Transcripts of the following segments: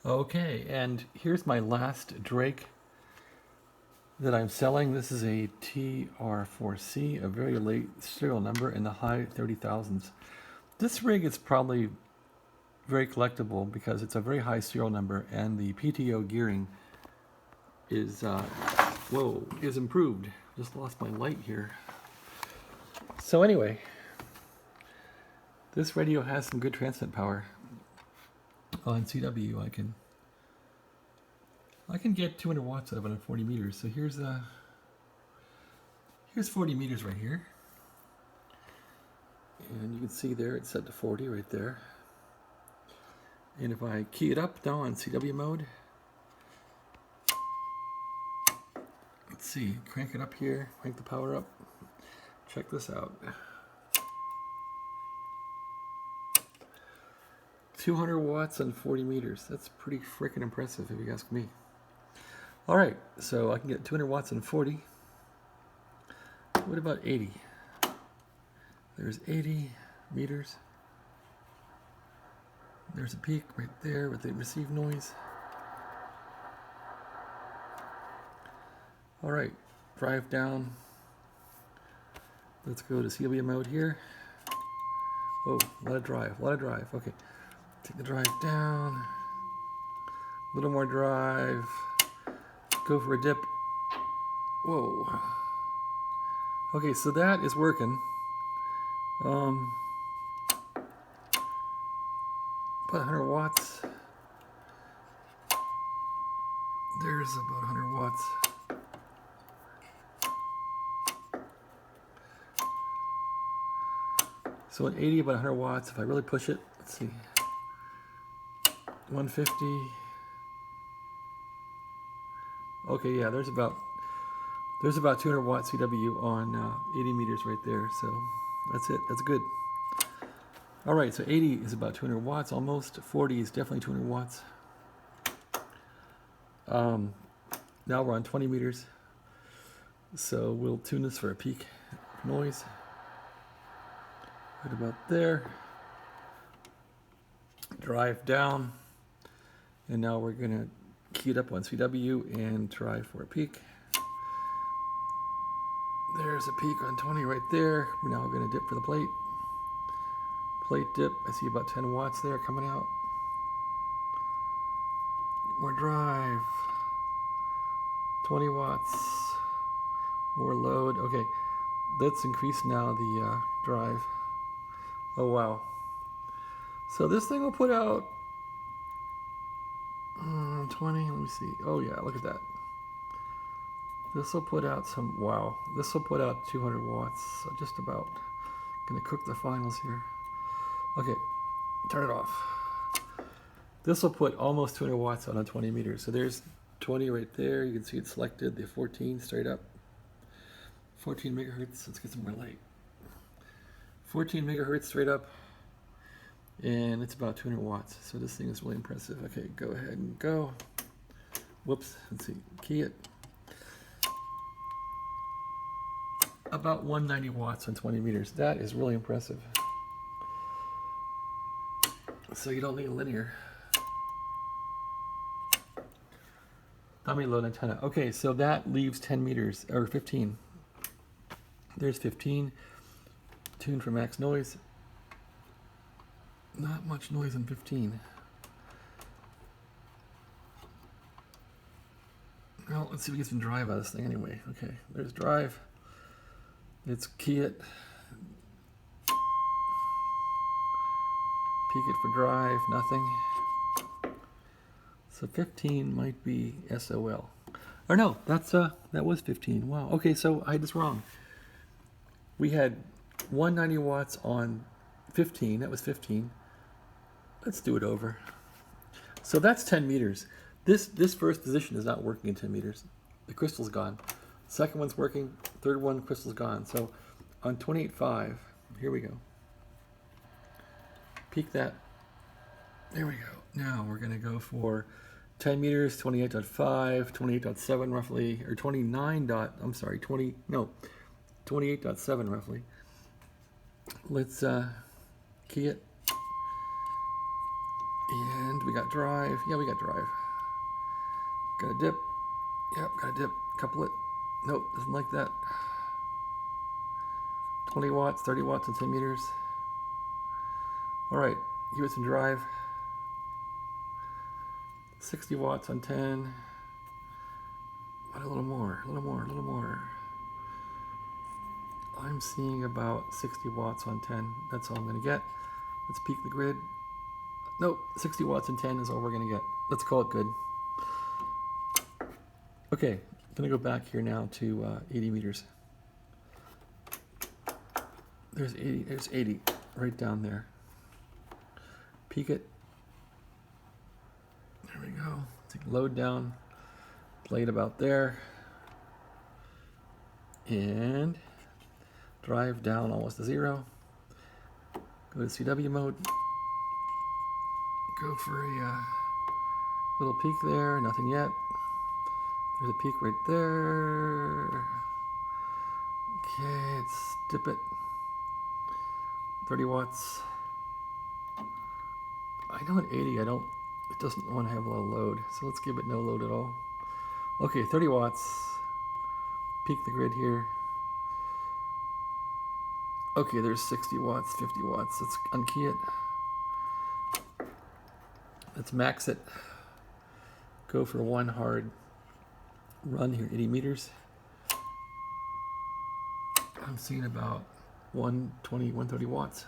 Okay, and here's my last Drake that I'm selling. This is a TR4C, a very late serial number in the high 30,000s. This rig is probably very collectible because it's a very high serial number and the PTO gearing is, is improved. Just lost my light here. So anyway, this radio has some good transmit power. On CW, I can get 200 watts out of it on 40 meters. So here's 40 meters right here, and you can see there it's set to 40 right there. And if I key it up now on CW mode, let's see, crank it up here, crank the power up. Check this out. 200 watts on 40 meters. That's pretty freaking impressive if you ask me. All right, so I can get 200 watts on 40. What about 80? There's 80 meters. There's a peak right there with the receive noise. All right, drive down. Let's go to CW mode here. Oh, a lot of drive. Okay, take the drive down. A little more drive. Go for a dip. Whoa. Okay, so that is working. About 100 watts. There's about 100 watts. So at 80, about 100 watts. If I really push it, let's see. 150. Okay, yeah, there's about 200 watt CW on 80 meters right there. So that's it. That's good. All right, so 80 is about 200 watts almost. 40 is definitely 200 watts. Now we're on 20 meters. So we'll tune this for a peak noise. Right about there. Drive down. And now we're going to key it up on CW and try for a peak. There's a peak on 20 right there. Now we're going to dip for the plate. Plate dip. I see about 10 watts there coming out. More drive. 20 watts. More load. Okay, let's increase now the drive. Oh, wow. So this thing will put out 20. Let me see. Oh, yeah, look at that. This will put out some, wow. This will put out 200 watts. So just about. Gonna cook the finals here. Okay, turn it off. This will put almost 200 watts on 20 meters. So there's 20 right there. You can see it selected, the 14 straight up. 14 megahertz. Let's get some more light. 14 megahertz straight up. And it's about 200 watts. So this thing is really impressive. Okay, go ahead and go. Whoops. Let's see. Key it. About 190 watts on 20 meters. That is really impressive. So you don't need a linear. Dummy load antenna. Okay, so that leaves 10 meters, or 15. There's 15. Tuned for max noise. Not much noise in 15. Well, let's see if we get some drive out of this thing anyway. Okay, there's drive. Let's key it. Peak it for drive, nothing. So 15 might be SOL. Or no, that was 15. Wow. Okay, so I had this wrong. We had 190 watts on 15. That was 15. Let's do it over. So that's 10 meters. This first position is not working in 10 meters. The crystal's gone. Second one's working. Third one, crystal's gone. So on 28.5, here we go. Peak that. There we go. Now we're going to go for 10 meters, 28.5, 28.7 roughly, or 28.7 roughly. Let's key it. And We got drive. Yeah, we got drive. Got a dip. Yep, got a dip. Couple it. Nope, doesn't like that. 20 watts, 30 watts on 10 meters. All right, give it some drive. 60 watts on 10. What, a little more, a little more, a little more. I'm seeing about 60 watts on 10. That's all I'm gonna get. Let's peek the grid. Nope, 60 watts and 10 is all we're gonna get. Let's call it good. Okay, I'm gonna go back here now to 80 meters. There's 80 right down there. Peek it. There we go. Take load down, play it about there, and drive down almost to 0. Go to CW mode. Go for a little peak there, nothing yet. There's a peak right there. Okay, let's dip it. 30 watts. I know at 80, it doesn't want to have a lot of load, so let's give it no load at all. Okay, 30 watts. Peak the grid here. Okay, there's 60 watts, 50 watts. Let's unkey it. Let's max it. Go for one hard run here, 80 meters. I'm seeing about 120, 130 watts.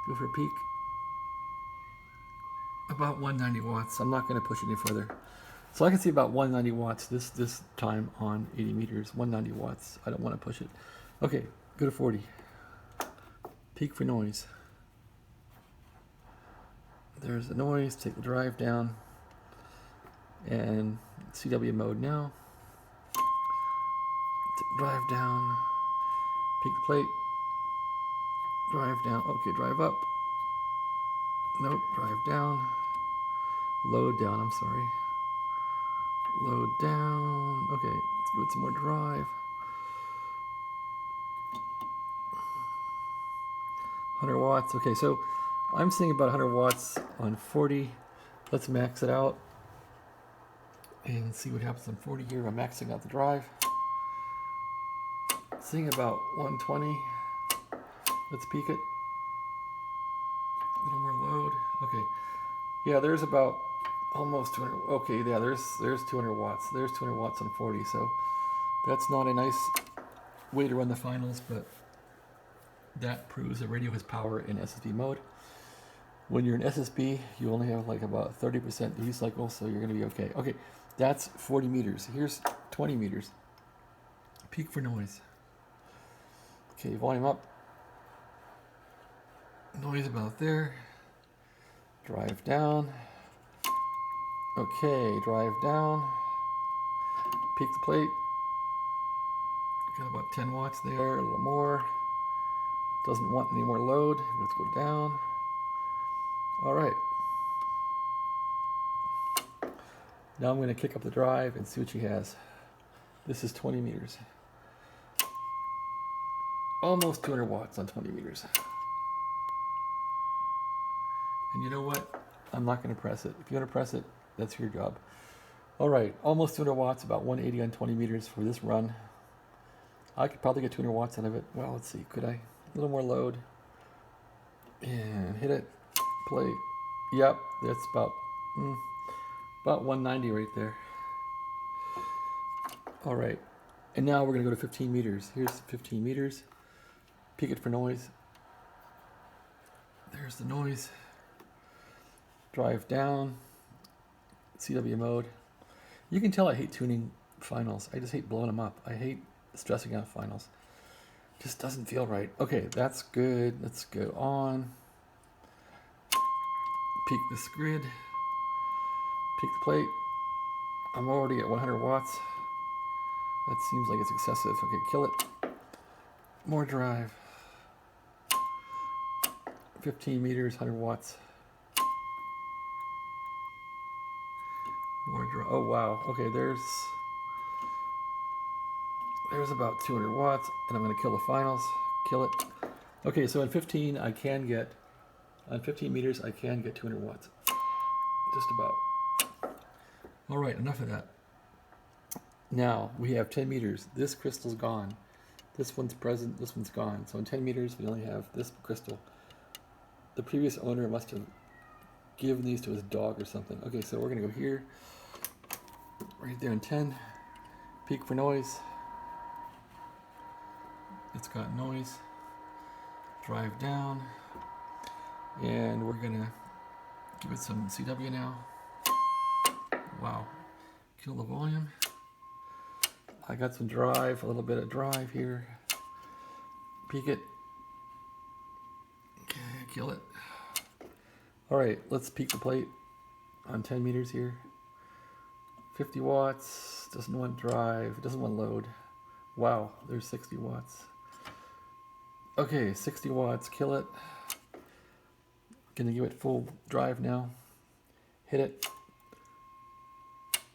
Go for a peak. About 190 watts. I'm not going to push it any further. So I can see about 190 watts this time on 80 meters. 190 watts. I don't want to push it. Okay, go to 40. Peak for noise. There's the noise. Take the drive down. And CW mode now. Take the drive down. Peak the plate. Drive down. Okay, drive up. Nope, drive down. Load down, I'm sorry. Load down. Okay, let's give it some more drive. 100 watts. Okay, so I'm seeing about 100 watts on 40. Let's max it out and see what happens on 40 here. I'm maxing out the drive. Seeing about 120. Let's peak it. A little more load. Okay. Yeah, there's about almost 200. Okay, yeah, there's 200 watts. There's 200 watts on 40. So that's not a nice way to run the finals, but that proves the radio has power in SSB mode. When you're in SSB, you only have like about 30% duty cycle, so you're going to be okay. Okay, that's 40 meters. Here's 20 meters. Peak for noise. Okay, volume up. Noise about there. Drive down. Okay, drive down. Peak the plate. Got about 10 watts there, a little more. Doesn't want any more load. Let's go down. All right. Now I'm going to kick up the drive and see what she has. This is 20 meters. Almost 200 watts on 20 meters. And you know what? I'm not going to press it. If you want to press it, that's your job. All right, almost 200 watts, about 180 on 20 meters for this run. I could probably get 200 watts out of it. Well, let's see. Could I? A little more load. And hit it. Play. Yep, that's about 190 right there. All right, and now we're going to go to 15 meters. Here's 15 meters. Peak it for noise. There's the noise. Drive down. CW mode. You can tell I hate tuning finals. I just hate blowing them up. I hate stressing out finals. Just doesn't feel right. Okay, that's good. Let's go on. Peak this grid. Peak the plate. I'm already at 100 watts. That seems like it's excessive. Okay, kill it. More drive. 15 meters, 100 watts. More drive. Oh, wow. Okay, there's about 200 watts, and I'm going to kill the finals. Kill it. Okay, so in 15, on 15 meters, I can get 200 watts. just about. All right, enough of that. Now we have 10 meters. This crystal's gone. This one's present, this one's gone. So in 10 meters, we only have this crystal. The previous owner must have given these to his dog or something. Okay, so we're gonna go here, right there in 10. Peak for noise. It's got noise. Drive down. And we're gonna give it some CW now. Wow. Kill the volume. I got some drive, a little bit of drive here. Peak it. Okay, kill it. All right, let's peak the plate on 10 meters here. 50 watts, doesn't want drive, doesn't want load. Wow, there's 60 watts. Okay, 60 watts, kill it. Gonna give it full drive now. Hit it.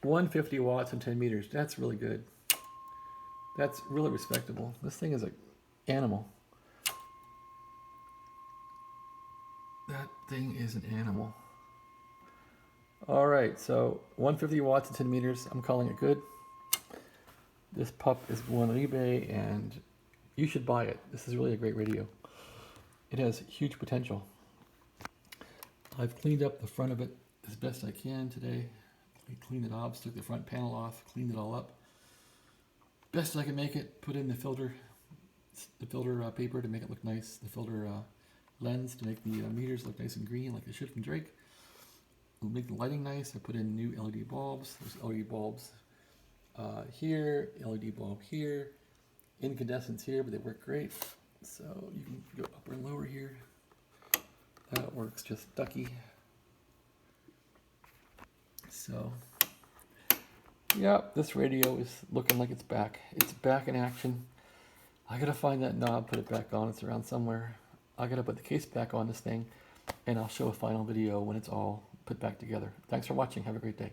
150 watts and 10 meters, that's really good. That's really respectable. This thing is an animal. That thing is an animal. All right, so 150 watts and 10 meters, I'm calling it good. This pup is going on eBay and you should buy it. This is really a great radio. It has huge potential. I've cleaned up the front of it as best I can today. I cleaned it off, took the front panel off, cleaned it all up. Best I can make it, put in the filter paper to make it look nice, the filter lens to make the meters look nice and green like they should from Drake. We'll make the lighting nice. I put in new LED bulbs. There's LED bulbs here, LED bulb here, incandescents here, but they work great. So you can go upper and lower here. That works just ducky. So, yeah, this radio is looking like it's back. It's back in action. I gotta find that knob, put it back on. It's around somewhere. I gotta put the case back on this thing, and I'll show a final video when it's all put back together. Thanks for watching. Have a great day.